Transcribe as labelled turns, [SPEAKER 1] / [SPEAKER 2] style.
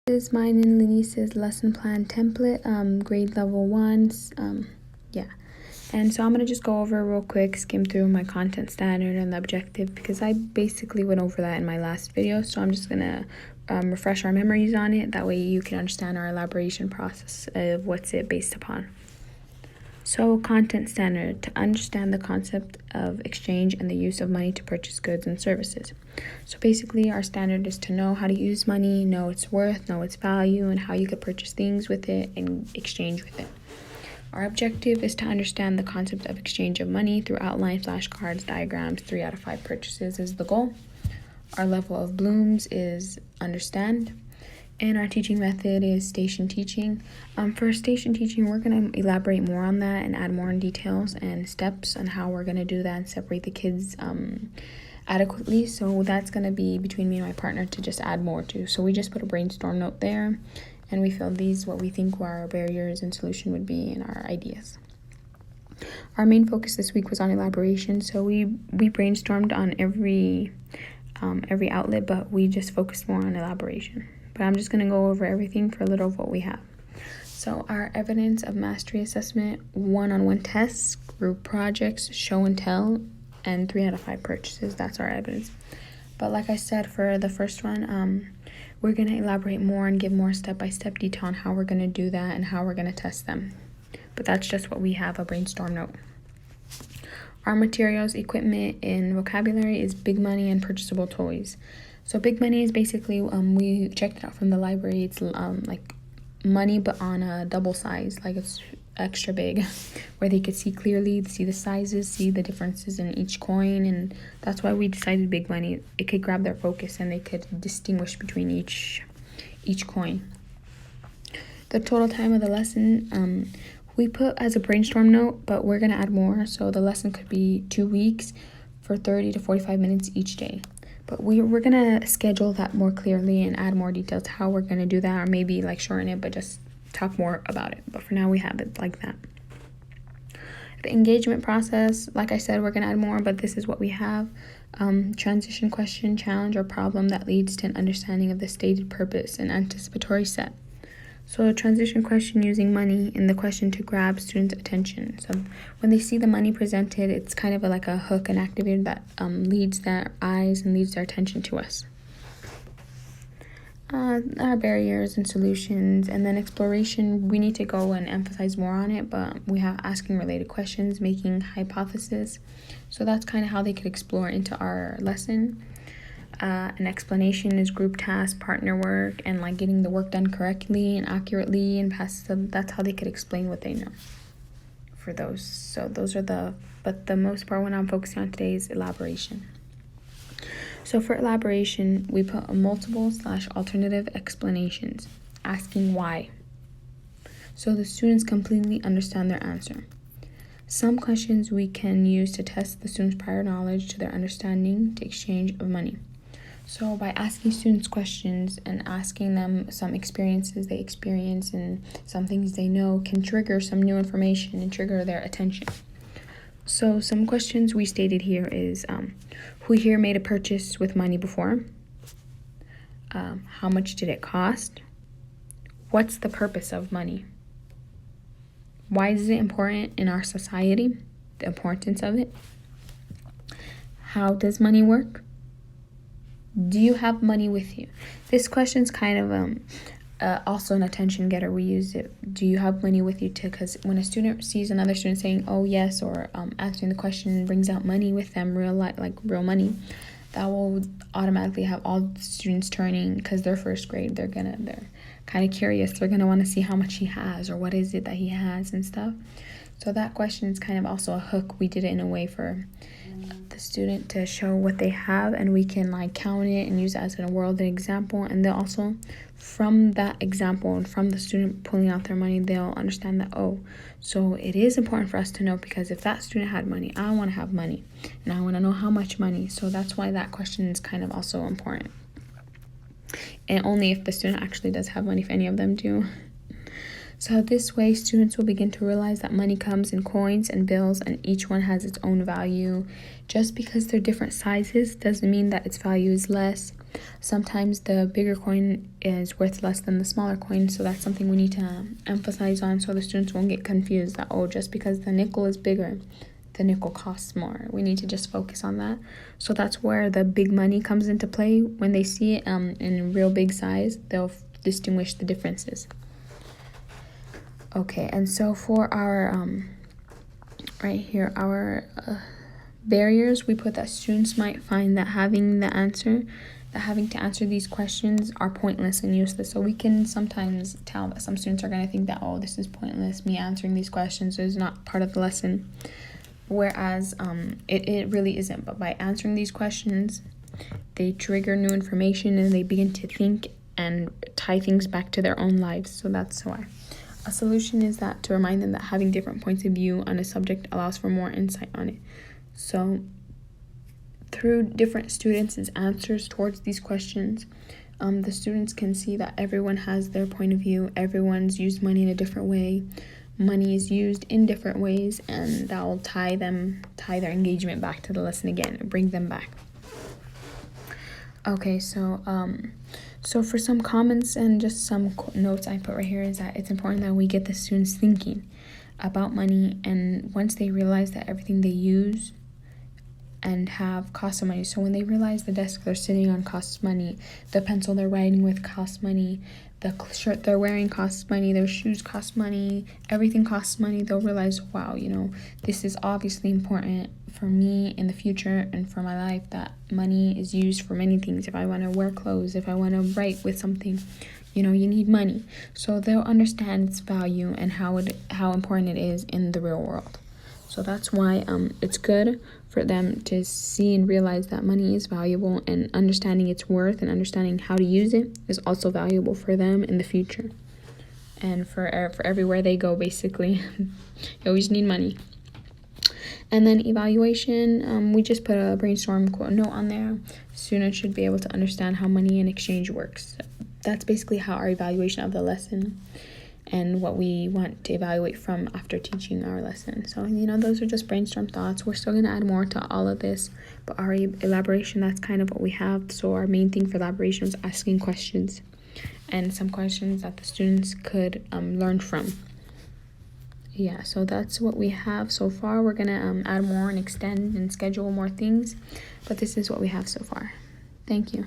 [SPEAKER 1] This is mine and Lenice's lesson plan template, grade level 1. Yeah. And so I'm going to just go over real quick, skim through my content standard and the objective, because I basically went over that in my last video. So I'm just going to refresh our memories on it. That way you can understand our elaboration process of what's it based upon. So content standard, to understand the concept of exchange and the use of money to purchase goods and services. So basically our standard is to know how to use money, know its worth, know its value, and how you could purchase things with it and exchange with it. Our objective is to understand the concept of exchange of money through outline, flashcards, diagrams. 3 out of 5 purchases is the goal. Our level of blooms is understand. And our teaching method is station teaching. For station teaching, we're going to elaborate more on that and add more details and steps on how we're going to do that and separate the kids adequately. So that's going to be between me and my partner to just add more to. So we just put a brainstorm note there, and we filled these what we think our barriers and solution would be and our ideas. Our main focus this week was on elaboration. So we brainstormed on every outlet, but we just focused more on elaboration. But I'm just going to go over everything for a little of what we have. So our evidence of mastery assessment, 1-on-1 tests, group projects, show and tell, and 3 out of 5 purchases. That's our evidence. But like I said, for the first one, we're going to elaborate more and give more step-by-step detail on how we're going to do that and how we're going to test them. But that's just what we have, a brainstorm note. Our materials, equipment, and vocabulary is big money and purchasable toys. So big money is basically, we checked it out from the library. It's like money, but on a double size, like it's extra big, where they could see clearly, see the sizes, see the differences in each coin. And that's why we decided big money. It could grab their focus and they could distinguish between each coin. The total time of the lesson, we put as a brainstorm note, but we're going to add more. So the lesson could be 2 weeks for 30 to 45 minutes each day. But we're going to schedule that more clearly and add more details how we're going to do that, or maybe like shorten it, but just talk more about it. But for now, we have it like that. The engagement process, like I said, we're going to add more, but this is what we have. Transition question, challenge, or problem that leads to an understanding of the stated purpose and anticipatory set. So a transition question using money in the question to grab students' attention. So when they see the money presented, it's kind of like a hook, an activator that leads their eyes and leads their attention to us. Our barriers and solutions, and then exploration, we need to go and emphasize more on it, but we have asking related questions, making hypotheses. So that's kind of how they could explore into our lesson. An explanation is group task, partner work, and like getting the work done correctly and accurately and past them. That's how they could explain what they know for those. So those are but the most part what I'm focusing on today is elaboration. So for elaboration, we put multiple/alternative explanations, asking why, so the students completely understand their answer. Some questions we can use to test the students' prior knowledge to their understanding to exchange of money. So by asking students questions and asking them some experiences they experience and some things they know can trigger some new information and trigger their attention. So some questions we stated here is, who here made a purchase with money before? How much did it cost? What's the purpose of money? Why is it important in our society? The importance of it. How does money work? Do you have money with you? This question's kind of also an attention getter. We use it. Do you have money with you too? Because when a student sees another student saying, oh yes, or answering the question brings out money with them, real real money, that will automatically have all the students turning, because they're first grade, they're kind of curious. They're going to want to see how much he has or what is it that he has and stuff. So that question is kind of also a hook. We did it in a way for the student to show what they have, and we can like count it and use it as a world example. And they'll also, from that example and from the student pulling out their money, they'll understand that, oh, so it is important for us to know, because if that student had money, I want to have money and I want to know how much money. So that's why that question is kind of also important. And only if the student actually does have money, if any of them do. So this way, students will begin to realize that money comes in coins and bills, and each one has its own value. Just because they're different sizes doesn't mean that its value is less. sometimes the bigger coin is worth less than the smaller coin, so that's something we need to emphasize on so the students won't get confused that, oh, just because the nickel is bigger, the nickel costs more. We need to just focus on that. So that's where the big money comes into play. When they see it in real big size, they'll distinguish the differences. Okay, and so for our right here, our barriers, we put that students might find that having to answer these questions are pointless and useless. So we can sometimes tell that some students are going to think that, oh, this is pointless, me answering these questions is not part of the lesson, whereas it really isn't. But by answering these questions, they trigger new information and they begin to think and tie things back to their own lives. So that's why. A solution is that to remind them that having different points of view on a subject allows for more insight on it. So through different students' answers towards these questions, the students can see that everyone has their point of view. Everyone's used money in a different way. Money is used in different ways, and that will tie their engagement back to the lesson again and bring them back. Okay, so for some comments and just some notes I put right here is that it's important that we get the students thinking about money, and once they realize that everything they use and have costs of money. So when they realize the desk they're sitting on costs money, the pencil they're writing with costs money, the shirt they're wearing costs money, their shoes cost money, everything costs money, they'll realize, wow, this is obviously important for me in the future and for my life, that money is used for many things. If I want to wear clothes, if I want to write with something, you need money. So they'll understand its value and how important it is in the real world. So that's why it's good for them to see and realize that money is valuable, and understanding its worth and understanding how to use it is also valuable for them in the future and for everywhere they go, basically. You always need money. And then evaluation, we just put a brainstorm quote note on there. Students should be able to understand how money and exchange works. That's basically how our evaluation of the lesson and what we want to evaluate from after teaching our lesson. So, those are just brainstorm thoughts. We're still going to add more to all of this, but our elaboration, that's kind of what we have. So our main thing for elaboration was asking questions, and some questions that the students could learn from. Yeah, so that's what we have so far. We're going to add more and extend and schedule more things, but this is what we have so far. Thank you.